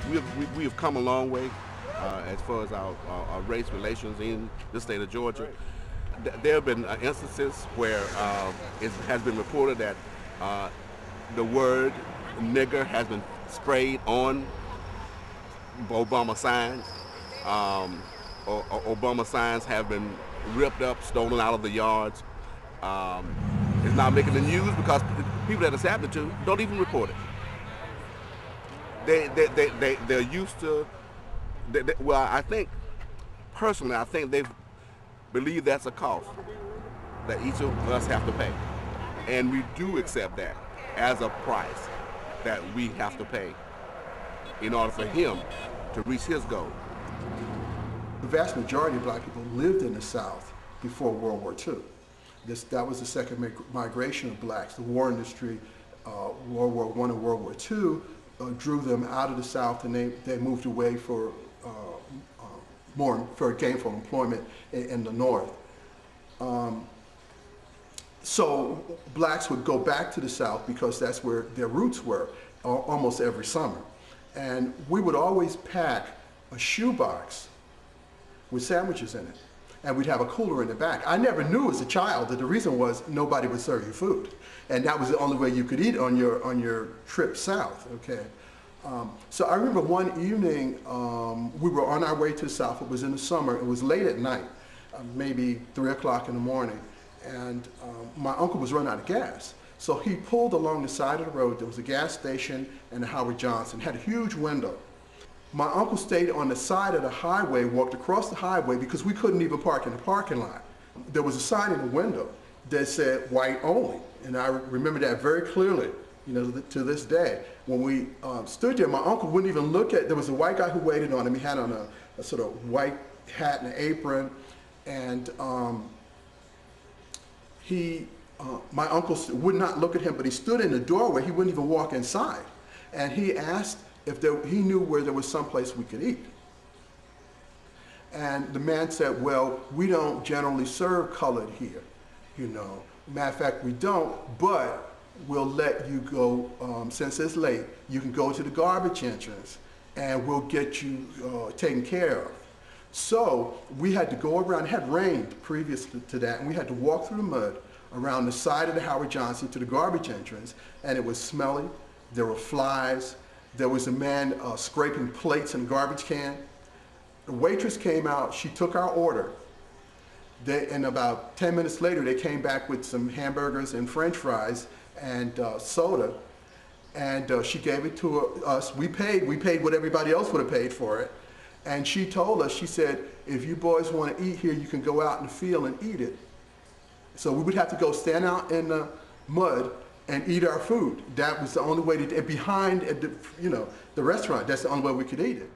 we have come a long way as far as our race relations in the state of Georgia. There have been instances where it has been reported that the word nigger has been sprayed on Obama signs. Obama signs have been ripped up, stolen out of the yards. It's not making the news because people that it's happened to don't even report it. They're used to. Well, I think personally, I think they believe that's a cost that each of us have to pay, and we do accept that as a price that we have to pay in order for him to reach his goal. The vast majority of black people lived in the South before World War II. That was the second migration of blacks. The war industry, World War I and World War II, drew them out of the South, and they moved away for gainful employment in the North. So blacks would go back to the South because that's where their roots were almost every summer. And we would always pack a shoebox with sandwiches in it. And we'd have a cooler in the back. I never knew as a child that the reason was nobody would serve you food. And that was the only way you could eat on your trip south, okay? So I remember one evening, we were on our way to the South. It was in the summer. It was late at night, maybe 3 o'clock in the morning. And my uncle was running out of gas. So he pulled along the side of the road. There was a gas station and a Howard Johnson. It had a huge window. My uncle stayed on the side of the highway, walked across the highway because we couldn't even park in the parking lot. There was a sign in the window that said white only. And I remember that very clearly, you know, to this day. When we stood there, my uncle wouldn't even look at, there was a white guy who waited on him. He had on a sort of white hat and an apron. And my uncle would not look at him, but he stood in the doorway. He wouldn't even walk inside. And he asked if he knew where there was someplace we could eat. And the man said, well, we don't generally serve colored here, you know. Matter of fact, we don't, but we'll let you go, since it's late, you can go to the garbage entrance and we'll get you taken care of. So we had to go around, it had rained previous to that, and we had to walk through the mud around the side of the Howard Johnson to the garbage entrance, and it was smelly, there were flies, there was a man scraping plates in a garbage can. The waitress came out, she took our order, and about 10 minutes later they came back with some hamburgers and french fries and soda, and she gave it to us. We paid what everybody else would have paid for it. And she told us, she said, if you boys want to eat here, you can go out in the field and eat it. So we would have to go stand out in the mud and eat our food. That was the only way to, behind, the restaurant, that's the only way we could eat it.